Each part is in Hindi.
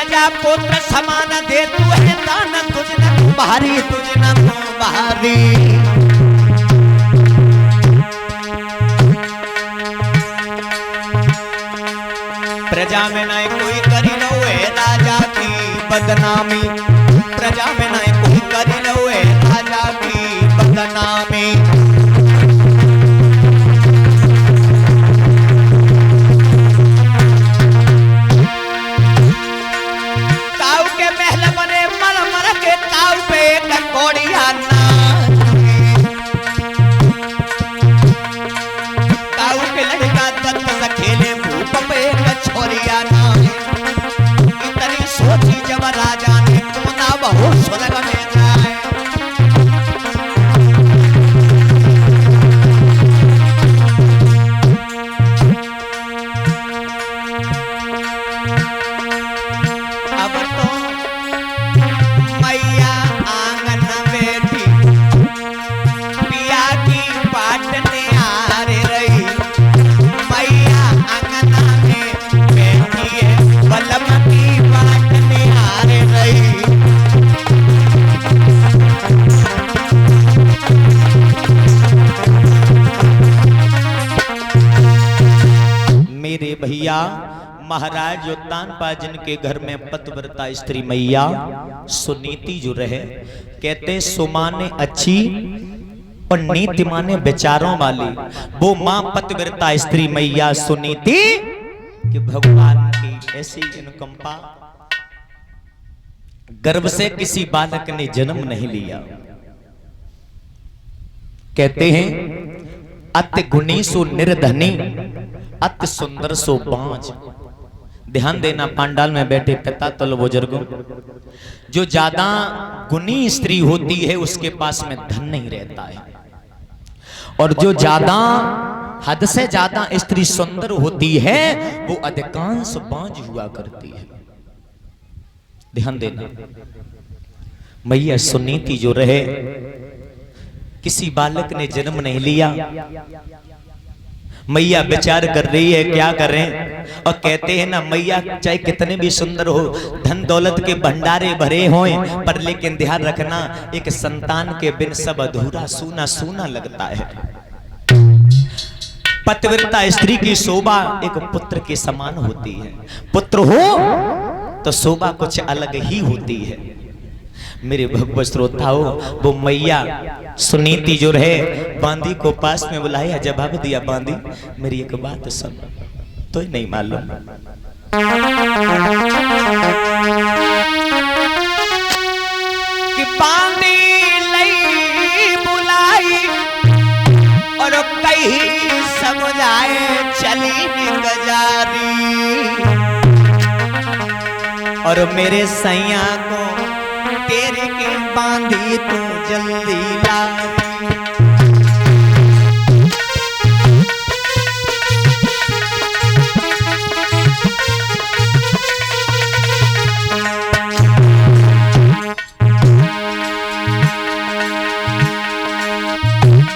पुत्र समान दे तू है दान तुझ न भारी तुझ न भारी। प्रजा में न कोई करी लो है राजा की बदनामी, प्रजा में न कोई करी लो है राजा की बदनामी। राजा ने कोना बहुत स्वर्ग में जाए। अब तो मैया आंगन बैठी पिया की पाटने आ रही, मैया आंगन में बैठी है बलम की पाटने आ रही। मेरे भैया महाराज जो तानपा जिनके घर में पतिव्रता स्त्री मैया सुनीति जो रहे, कहते सुमाने अच्छी और नीति माने विचारों वाली वो मां पतिव्रता स्त्री मैया सुनीति कि भगवान की ऐसी अनुकंपा, गर्भ से किसी बालक ने जन्म नहीं लिया। कहते हैं अति गुणी सो निर्धनी अति सुंदर सो बांझ। ध्यान देना पांडाल में बैठे पिता तल बुजुर्गों, जो ज्यादा गुणी स्त्री होती है उसके पास में धन नहीं रहता है, और जो ज्यादा हद से ज्यादा स्त्री सुंदर होती है वो अधिकांश बांझ हुआ करती है। ध्यान देना, मैया सुनीति जो रहे किसी बालक ने जन्म नहीं लिया, मैया विचार कर रही है क्या करें। और कहते हैं ना मैया चाहे कितने भी सुंदर हो, धन दौलत के भंडारे भरे हों, पर लेकिन ध्यान रखना एक संतान के बिन सब अधूरा सूना सूना लगता है। पतिव्रता स्त्री की शोभा एक पुत्र के समान होती है, पुत्र हो तो शोभा कुछ अलग ही होती है। मेरे भगवत श्रोताओ, वो मैया सुनीति जो रहे बांदी को पास में बुलाया, जवाब दिया बांदी मेरी एक बात सुन, तो ही नहीं मालूम कि बांदी लई बुलाई और कहीं समझाए चली गजारी, और मेरे सैया को तेरे के बांधी तू जल्दी ला।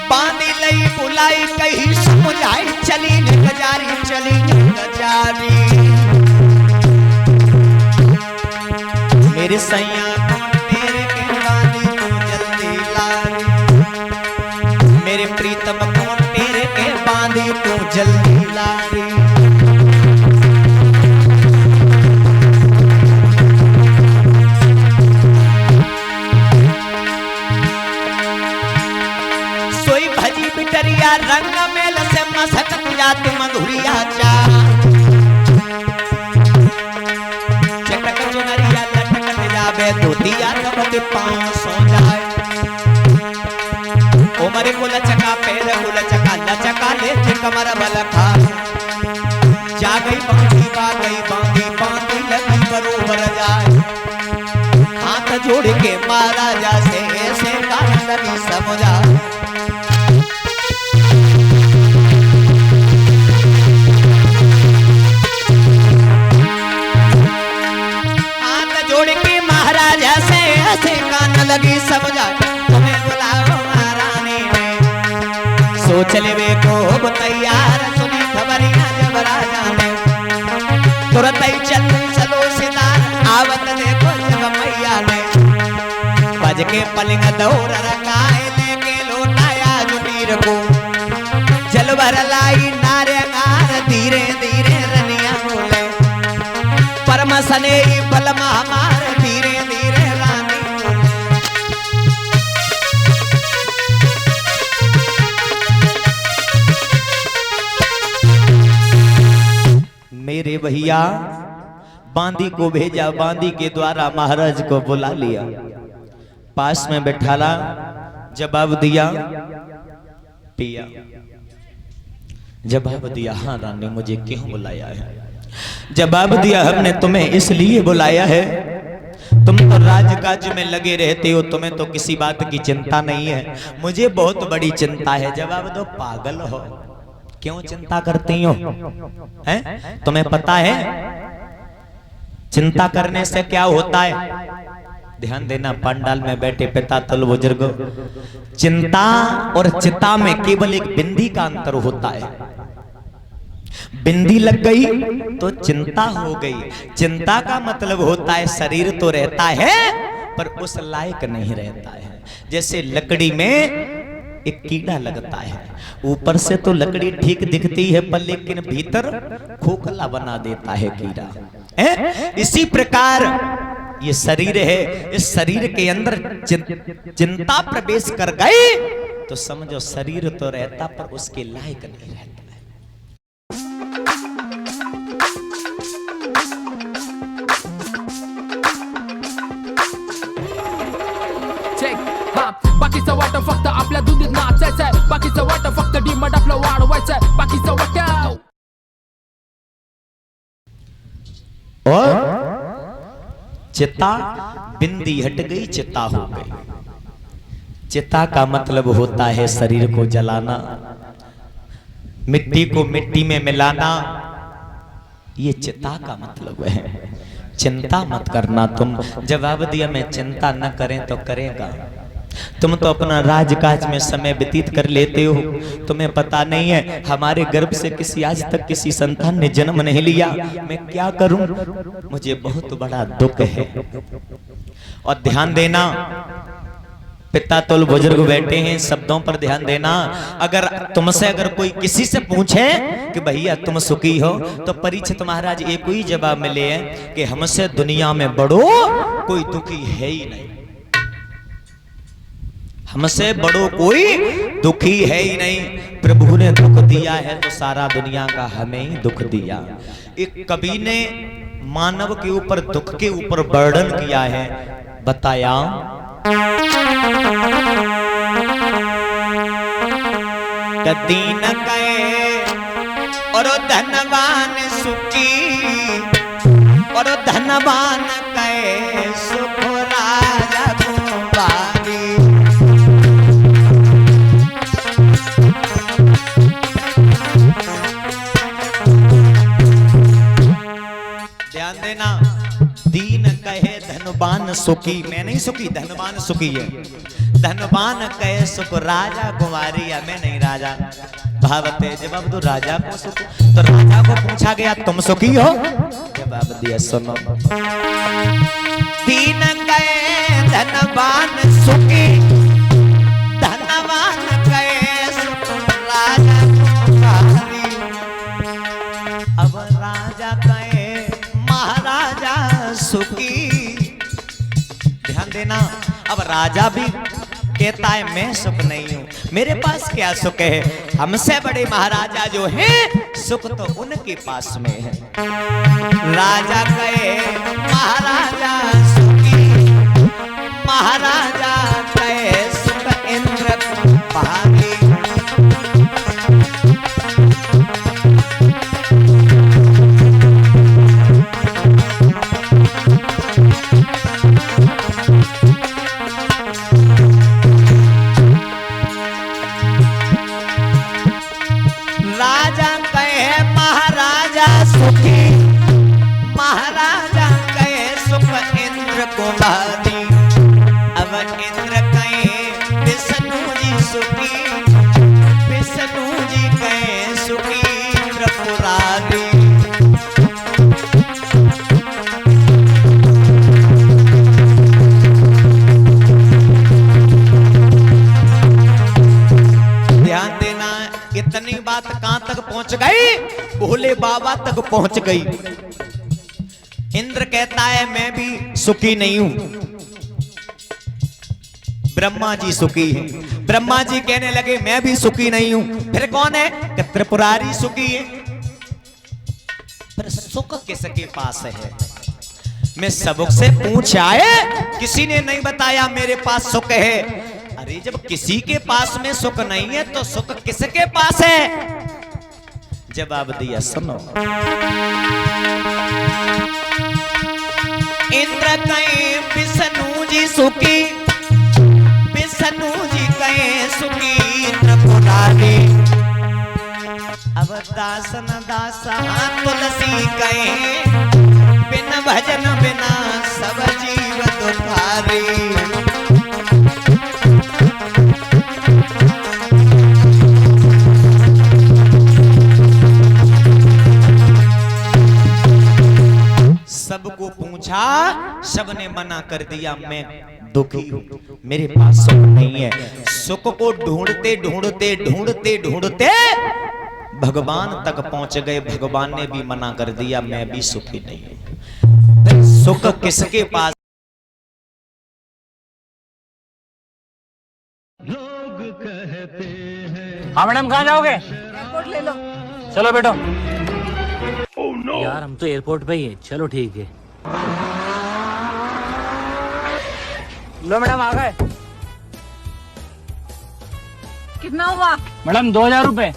बांधी लई बुलाई कहीं समझाई चली गजारी, चली गजारी। मेरे सैया मेरे प्रीतम को तेरे के बांधी तू जल्दी लाई। सोई भजी बिटरिया रंग मेल से मसक जात मधुरिया चा, चटक चुनरिया लटक जावे धोतिया कबत पांव सो जाए। उमर को लचका पैर को लचका लचका ले कमर बल खा, जा गई बांधी बांधी बांधी लगी बरोबर जाए। हाथ जोड़ के महाराजा से ऐसे कान लगी समझा, हाथ जोड़ के महाराजा से ऐसे कान लगी समझा। तुम्हें बुलाओ सोच ले को तैयार, सुनी खबरिया जब राजा ने तुरंत ही चलो सितार आव पलिंग दौड़ रखाए लेके लोटाया जुटीर को जल भर लाई नारे नार धीरे धीरे रनिया बोले परम सने बलमा मार धीरे धीरे रानी मेरे भैया बांदी को भेजा, बांदी के द्वारा महाराज को बुला लिया, पास में बैठाला, जवाब दिया, पिया जवाब दिया, हाँ रानी मुझे क्यों बुलाया है? जवाब दिया, हमने तुम्हें इसलिए बुलाया है, तुम तो राजकाज में लगे रहते हो, तुम्हें तो किसी बात की चिंता नहीं है, मुझे बहुत बड़ी चिंता है। जवाब दो, पागल हो, क्यों चिंता करती हो? हैं? तुम्हें पता है चिंता करने से क्या होता है? ध्यान देना, पंडाल में बैठे पिता तुल बुजुर्ग, चिंता और चिता में केवल एक बिंदी का अंतर होता है। बिंदी लग गई तो चिंता हो गई। चिंता का मतलब होता है शरीर तो रहता है पर उस लायक नहीं रहता है। जैसे लकड़ी में एक कीड़ा लगता है, ऊपर से तो लकड़ी ठीक दिखती है पर लेकिन भीतर खोखला बना देता है कीड़ा। इसी प्रकार ये शरीर है, इस शरीर के अंदर चिंता प्रवेश कर गई तो समझो शरीर तो रहता पर उसके लायक नहीं रहता है। बाकीचं वाट फक्त आपल्या दुधीत नाचायचंय, बाकीचं वाट फक्त डिमांड आपलं वाढवायचंय, बाकीचं वाट और चिता बिंदी हट गई, चिता हो गई। चिता का मतलब होता है शरीर को जलाना, मिट्टी को मिट्टी में मिलाना, ये चिता का मतलब है। चिंता मत करना तुम। जवाब दिया, मैं चिंता न करें तो करेगा। तुम तो अपना राजकाज में समय व्यतीत कर लेते हो, तुम्हें पता नहीं है हमारे गर्भ से किसी आज तक किसी संतान ने जन्म नहीं लिया। मैं क्या करूं, मुझे बहुत बड़ा दुख है। और ध्यान देना, पिता तुल बुजुर्ग बैठे हैं, शब्दों पर ध्यान देना। अगर तुमसे अगर कोई किसी से पूछे कि भैया तुम सुखी हो, तो परीक्षित महाराज एक ही जवाब मिले हैं कि हमसे दुनिया में बड़ो कोई दुखी है ही नहीं, हमसे बड़ो कोई दुखी है ही नहीं। प्रभु ने दुख दिया है तो सारा दुनिया का हमें ही दुख दिया। एक कवि ने मानव के ऊपर दुख के ऊपर वर्णन किया है, बताया, दीन गए और धनवान सुखी, और धनवान गए सुख राजा कुंवारी। ध्यान देना, दीन कहे धनवान सुखी, मैं नहीं सुखी, धनवान सुखी है। धनवान कहे सुख राजा कुंवारी, मैं नहीं राजा। भावते जवाब दो, राजा को सुख। तो राजा को पूछा गया तुम सुखी हो? जवाब दिया, सुनो, दीन कहे धनवान सुखी, धनवान कहे सुख राजा कुंवारी। अब राजा कहे महाराजा सुखी। ध्यान देना, अब राजा भी कहता है मैं सुख नहीं हूं, मेरे पास क्या सुख है? हमसे बड़े महाराजा जो हैं सुख तो उनके पास में है। राजा कहे महाराजा सुखी, महाराजा कहे सुख इंद्र भागी। महाराजा कहे सुख इंद्र कुमारी। अब इंद्र कहे विष्णु जी सुखी, विष्णु जी कहे सुखी त्रिपुरारी। पहुंच गई, भोले बाबा तक पहुंच गई। इंद्र कहता है मैं भी सुखी नहीं हूं। ब्रह्मा जी सुखी हैं। ब्रह्मा जी कहने लगे मैं भी सुखी नहीं हूं। फिर कौन है? कि त्रिपुरारी सुखी है। पर सुख किसके पास है? मैं सबसे पूछ आए, किसी ने नहीं बताया मेरे पास सुख है। अरे जब किसी के पास में सुख नहीं है तो सुख किसके पास है? जवाब दिया, सुनो। इंद्र कहे विष्णु जी सुखी, विष्णु जी कहे सुखी त्रिपुरारी। अब दासन दासा तुलसी कहे बिन भजन बिना सब जीव दुखारी। सबको पूछा, सबने मना कर दिया मैं दुखी हूं, मेरे पास सुख नहीं है। सुख को ढूंढते ढूंढते ढूंढते ढूंढते भगवान तक पहुंच गए। भगवान ने भी मना कर दिया मैं भी सुखी नहीं हूं। सुख किसके पास? लोग कहते हैं। हाँ मैडम, कहाँ जाओगे? एयरपोर्ट ले लो। चलो बैठो। Oh, no. यार हम तो एयरपोर्ट पे ही है। चलो ठीक है। लो मैडम, आ गए। कितना हुआ? मैडम 2000 रुपए।